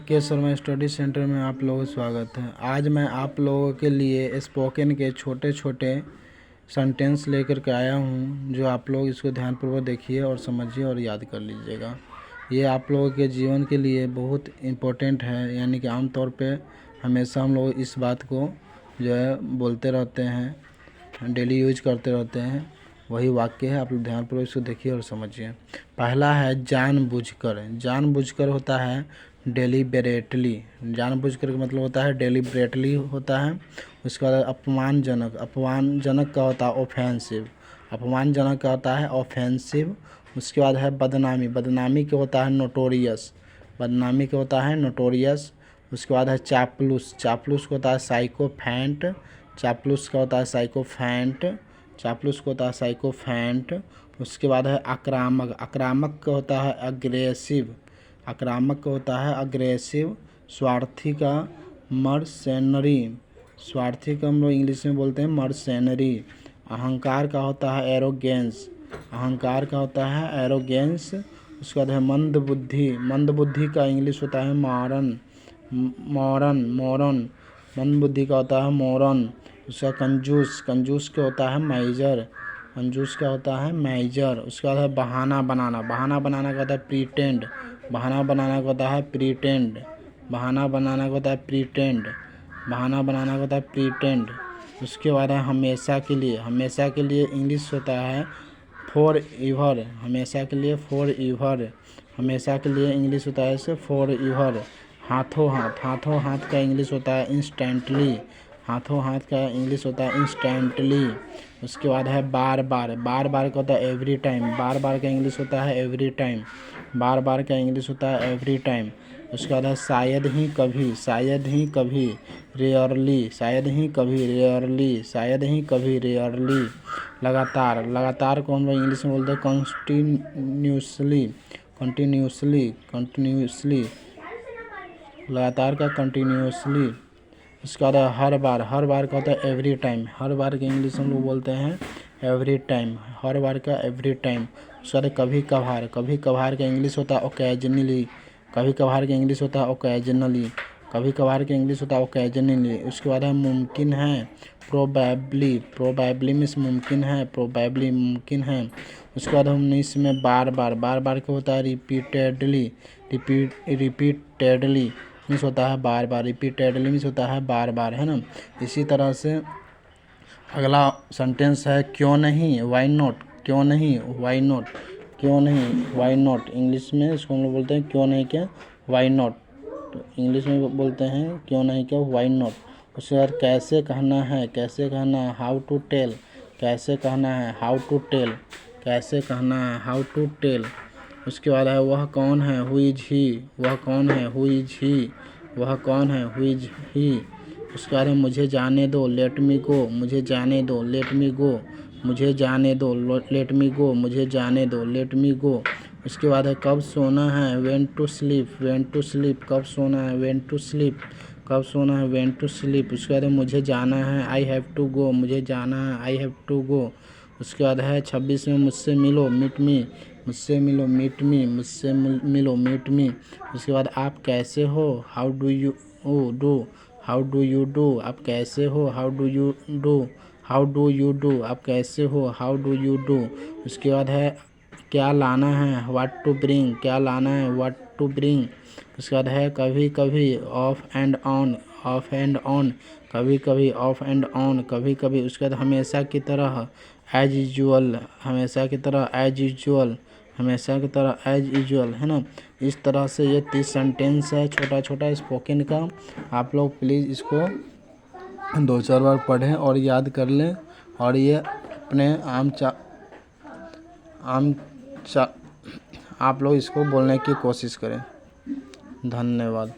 के Sharma study centre में आप लोगों का स्वागत है। आज मैं आप लोगों के लिए स्पोकन के छोटे छोटे सेंटेंस लेकर के आया हूं, जो आप लोग इसको ध्यानपूर्वक देखिए और समझिए और याद कर लीजिएगा। ये आप लोगों के जीवन के लिए बहुत इम्पोर्टेंट है, यानी कि आमतौर पे हमेशा हम लोग इस बात को जो है बोलते रहते हैं, डेली यूज करते रहते हैं। वही वाक्य है, आप लोग ध्यानपूर्वक इसको देखिए और समझिए। पहला है जानबूझकर। जानबूझकर होता है डेलिबरेटली। जानबूझकर का मतलब होता है डेलिबरेटली होता है। उसके बाद अपमानजनक। अपमानजनक का होता है ऑफेंसिव। अपमानजनक का होता है ऑफेंसिव। उसके बाद है बदनामी। बदनामी का होता है नोटोरियस। बदनामी का होता है नोटोरियस। उसके बाद है चापलूस। चापलूस का होता है साइकोफैंट। चापलूस का होता है साइकोफैंट। चापलूस को होता है साइकोफैंट। उसके बाद है आक्रामक। आक्रामक का होता है अग्रेसिव। आक्रामक का होता है अग्रेसिव। स्वार्थी का मर्सेनरी। स्वार्थी का हम लोग इंग्लिश में बोलते हैं मर्सेनरी। अहंकार का होता है एरोगेंस। अहंकार का होता है एरोगेंस। उसके बाद है मंद बुद्धि। मंद बुद्धि का इंग्लिश होता है मॉरन। मॉरन। मंद बुद्धि का होता है मॉरन। उसका कंजूस। कंजूस का होता है माइजर। कंजूस का होता है माइजर। उसके बाद है बहाना बनाना। बहाना बनाना का होता है प्रीटेंड। बहाना बनाना का होता है प्रीटेंड। बहाना बनाना का होता है प्रीटेंड। बहाना बनाना का होता है प्रीटेंड। उसके बाद है हमेशा के लिए। हमेशा के लिए इंग्लिश होता है फॉर एवर। हमेशा के लिए फॉर एवर। हमेशा के लिए इंग्लिश होता है इसे फॉर एवर। हाथों हाथ। हाथों हाथ का इंग्लिश होता है इंस्टेंटली। हाथों हाथ का इंग्लिश होता है इंस्टेंटली। उसके बाद है बार बार। बार बार का होता है एवरी टाइम। बार बार का इंग्लिश होता है एवरी टाइम। बार बार का इंग्लिश होता है एवरी टाइम। उसके बाद है शायद ही कभी। शायद ही कभी रेयरली। शायद ही कभी रेयरली। शायद ही कभी रेयरली। लगातार। लगातार को हम लोग इंग्लिश में बोलते हैं कंटिन्यूसली। कंटिन्यूसली। कंटिन्यूसली। लगातार का कंटिन्यूसली। उसके बाद हर बार। हर बार का होता है एवरी टाइम। हर बार के इंग्लिश हम लोग बोलते हैं एवरी टाइम। हर बार का एवरी टाइम। उसके बाद कभी कभार। कभी कभार का इंग्लिश होता है ओकेजनली। कभी कभार का इंग्लिश होता है ओकेजनली। कभी कभार का इंग्लिश होता है ओकेजनली। उसके बाद है मुमकिन है प्रोबेबली। प्रोबेबली मीन्स मुमकिन है। प्रोबेबली मुमकिन है। उसके बाद हम इसमें बार बार। बार बार का होता है रिपीटेडली। रिपीटेडली मीन्स होता है बार बार। रिपीटेडली मीन्स होता है बार बार, है ना। इसी तरह से अगला सेंटेंस है क्यों नहीं, वाई नॉट। क्यों नहीं, वाई नॉट। क्यों नहीं, वाई नॉट। इंग्लिश में इसको हम लोग बोलते हैं क्यों नहीं क्या, वाई नॉट। तो इंग्लिश में बोलते हैं क्यों नहीं क्या, वाई नॉट। उसके बाद कैसे कहना है। कैसे कहना है, हाउ टू टेल। कैसे कहना है, हाउ टू टेल। कैसे कहना है, हाउ टू टेल। उसके बाद है वह कौन है, हु इज ही। वह कौन है, हु इज ही। वह कौन है, हु इज ही। उसके बाद है मुझे जाने दो, लेट मी गो। मुझे जाने दो, लेट मी गो। मुझे जाने दो, लेट मी गो। मुझे जाने दो, लेट मी गो। उसके बाद है कब सोना है, when to sleep. When to sleep. कब सोना है, व्हेन टू स्लीप। कब सोना है, व्हेन टू स्लीप। उसके बाद है मुझे जाना है, आई हैव टू गो। मुझे जाना है, आई हैव टू गो। उसके बाद है 26 में मुझसे मिलो, मीट मी। मुझसे मिलो, मीट मी। मुझसे मिलो, मीट मी। उसके बाद आप कैसे हो, how do you do. How do you do. आप कैसे हो, how do you do. How do you do. आप कैसे हो, हाउ डू यू डू। उसके बाद है क्या लाना है, व्हाट टू ब्रिंग। क्या लाना है, व्हाट टू ब्रिंग। उसके बाद है कभी कभी, of and on. Of and on. कभी कभी, ऑफ एंड ऑन। कभी कभी। उसके बाद हमेशा की तरह, एज यूजुअल। हमेशा की तरह, एज यूजुअल। हमेशा की तरह, एज यूजुअल, है ना। इस तरह से ये 30 सेंटेंस है छोटा छोटा स्पोकन का। आप लोग प्लीज़ इसको 2-4 बार पढ़ें और याद कर लें, और ये अपने आप लोग इसको बोलने की कोशिश करें। धन्यवाद।